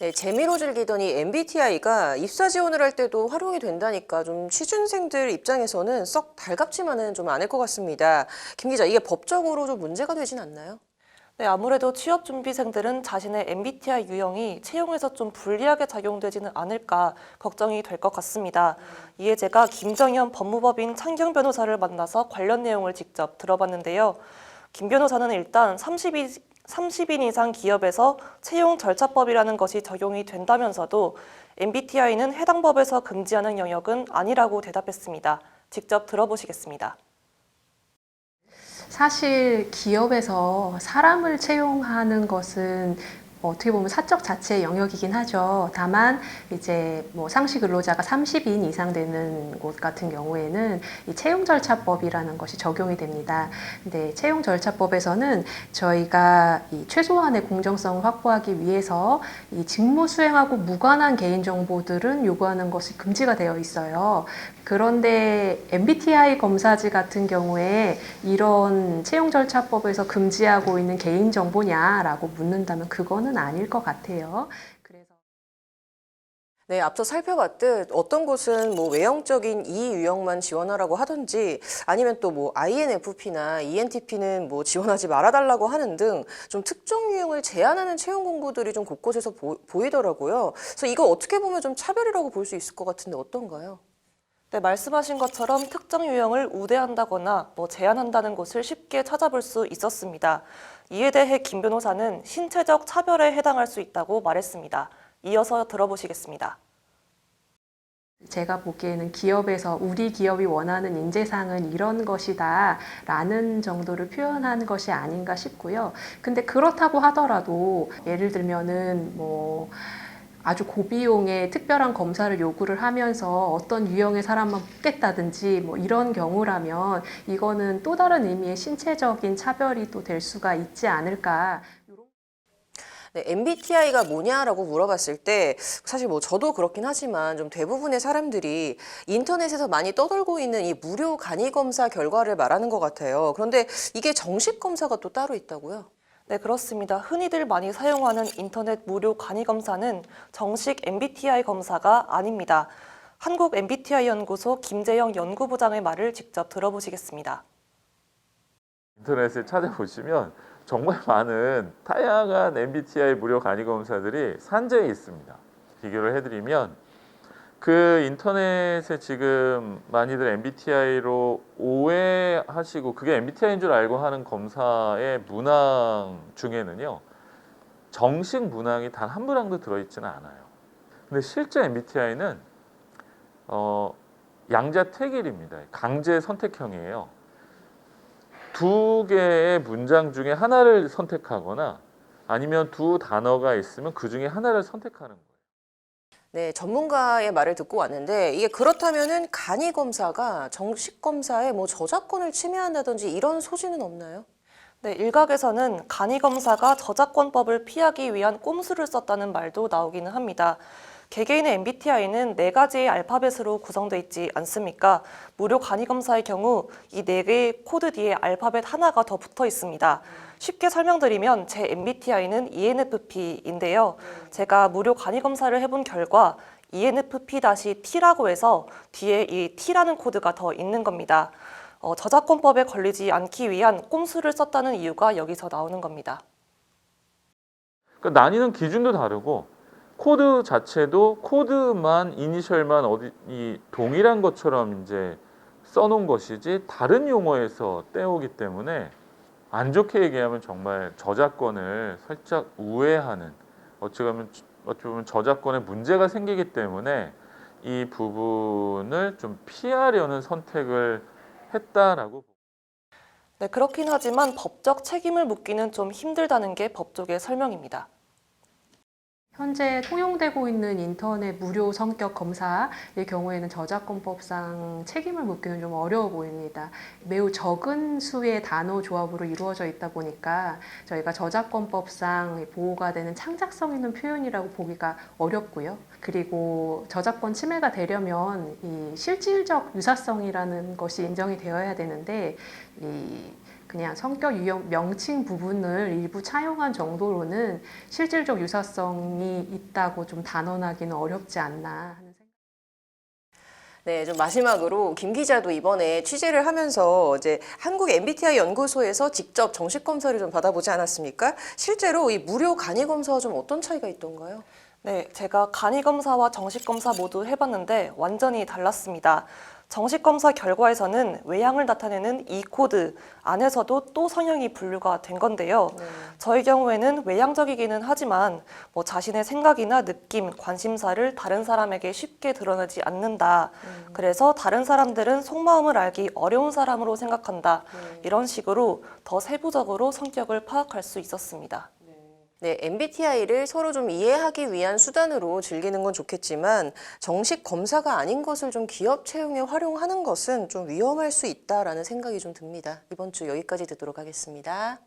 네, 재미로 즐기더니 MBTI가 입사 지원을 할 때도 활용이 된다니까 좀 취준생들 입장에서는 썩 달갑지만은 좀 않을 것 같습니다. 김 기자, 이게 법적으로 좀 문제가 되진 않나요? 네, 아무래도 취업 준비생들은 자신의 MBTI 유형이 채용에서 좀 불리하게 작용되지는 않을까 걱정이 될 것 같습니다. 이에 제가 김정현 법무법인 창경 변호사를 만나서 관련 내용을 직접 들어봤는데요. 김 변호사는 일단 30인 이상 기업에서 채용 절차법이라는 것이 적용이 된다면서도 MBTI는 해당 법에서 금지하는 영역은 아니라고 대답했습니다. 직접 들어보시겠습니다. 사실 기업에서 사람을 채용하는 것은 어떻게 보면 사적 자체의 영역이긴 하죠. 다만 이제 상시 근로자가 30인 이상 되는 곳 같은 경우에는 이 채용 절차법이라는 것이 적용이 됩니다. 근데 채용 절차법에서는 저희가 이 최소한의 공정성을 확보하기 위해서 이 직무 수행하고 무관한 개인 정보들은 요구하는 것이 금지가 되어 있어요. 그런데 MBTI 검사지 같은 경우에 이런 채용 절차법에서 금지하고 있는 개인 정보냐라고 묻는다면 그거는 아닐 것 같아요. 그래서 네, 앞서 살펴봤듯 어떤 곳은 뭐 외형적인 이 유형만 지원하라고 하든지 아니면 또 뭐 INFP나 ENTP는 뭐 지원하지 말아달라고 하는 등 좀 특정 유형을 제한하는 채용 공고들이 좀 곳곳에서 보이더라고요. 그래서 이거 어떻게 보면 좀 차별이라고 볼 수 있을 것 같은데 어떤가요? 네, 말씀하신 것처럼 특정 유형을 우대한다거나 제한한다는 곳을 쉽게 찾아볼 수 있었습니다. 이에 대해 김 변호사는 신체적 차별에 해당할 수 있다고 말했습니다. 이어서 들어보시겠습니다. 제가 보기에는 기업에서 우리 기업이 원하는 인재상은 이런 것이다 라는 정도를 표현한 것이 아닌가 싶고요. 근데 그렇다고 하더라도 예를 들면은 아주 고비용의 특별한 검사를 요구를 하면서 어떤 유형의 사람만 뽑겠다든지 이런 경우라면 이거는 또 다른 의미의 신체적인 차별이 또 될 수가 있지 않을까. 네, MBTI가 뭐냐라고 물어봤을 때 사실 뭐 저도 그렇긴 하지만 좀 대부분의 사람들이 인터넷에서 많이 떠돌고 있는 이 무료 간이 검사 결과를 말하는 것 같아요. 그런데 이게 정식 검사가 또 따로 있다고요? 네, 그렇습니다. 흔히들 많이 사용하는 인터넷 무료 간이 검사는 정식 MBTI 검사가 아닙니다. 한국 MBTI 연구소 김재영 연구부장의 말을 직접 들어보시겠습니다. 인터넷에 찾아보시면 정말 많은 다양한 MBTI 무료 간이 검사들이 산재해 있습니다. 비교를 해드리면 그 인터넷에 지금 많이들 MBTI로 오해하시고 그게 MBTI인 줄 알고 하는 검사의 문항 중에는요, 정식 문항이 단 한 문항도 들어있지는 않아요. 근데 실제 MBTI는 양자택일입니다. 강제 선택형이에요. 두 개의 문장 중에 하나를 선택하거나 아니면 두 단어가 있으면 그 중에 하나를 선택하는 거예요. 네, 전문가의 말을 듣고 왔는데 이게 그렇다면은 간이 검사가 정식 검사에 뭐 저작권을 침해한다든지 이런 소지는 없나요? 네, 일각에서는 간이 검사가 저작권법을 피하기 위한 꼼수를 썼다는 말도 나오기는 합니다. 개개인의 MBTI는 4가지의 알파벳으로 구성되어 있지 않습니까? 무료 간이 검사의 경우 이 4개의 코드 뒤에 알파벳 하나가 더 붙어 있습니다. 쉽게 설명드리면 제 MBTI는 ENFP인데요. 제가 무료 간이 검사를 해본 결과 ENFP-T라고 해서 뒤에 이 T라는 코드가 더 있는 겁니다. 저작권법에 걸리지 않기 위한 꼼수를 썼다는 이유가 여기서 나오는 겁니다. 그러니까 나뉘는 기준도 다르고 코드 자체도 코드만 이니셜만 이 동일한 것처럼 이제 써놓은 것이지 다른 용어에서 떼오기 때문에 안 좋게 얘기하면 정말 저작권을 살짝 우회하는 어찌 보면 저작권에 문제가 생기기 때문에 이 부분을 좀 피하려는 선택을 했다라고. 네, 그렇긴 하지만 법적 책임을 묻기는 좀 힘들다는 게 법조계 설명입니다. 현재 통용되고 있는 인터넷 무료 성격 검사의 경우에는 저작권법상 책임을 묻기는 좀 어려워 보입니다. 매우 적은 수의 단어 조합으로 이루어져 있다 보니까 저희가 저작권법상 보호가 되는 창작성 있는 표현이라고 보기가 어렵고요. 그리고 저작권 침해가 되려면 이 실질적 유사성이라는 것이 인정이 되어야 되는데 그냥 성격 유형 명칭 부분을 일부 차용한 정도로는 실질적 유사성이 있다고 좀 단언하기는 어렵지 않나 하는 생각. 네, 좀 마지막으로 김 기자도 이번에 취재를 하면서 이제 한국 MBTI 연구소에서 직접 정식 검사를 좀 받아보지 않았습니까? 실제로 이 무료 간이 검사와 좀 어떤 차이가 있던가요? 네, 제가 간이 검사와 정식 검사 모두 해봤는데 완전히 달랐습니다. 정식 검사 결과에서는 외향을 나타내는 E 코드 안에서도 또 성향이 분류가 된 건데요. 저희 경우에는 외향적이기는 하지만 뭐 자신의 생각이나 느낌, 관심사를 다른 사람에게 쉽게 드러내지 않는다. 그래서 다른 사람들은 속마음을 알기 어려운 사람으로 생각한다. 이런 식으로 더 세부적으로 성격을 파악할 수 있었습니다. 네, MBTI를 서로 좀 이해하기 위한 수단으로 즐기는 건 좋겠지만 정식 검사가 아닌 것을 좀 기업 채용에 활용하는 것은 좀 위험할 수 있다라는 생각이 좀 듭니다. 이번 주 여기까지 듣도록 하겠습니다.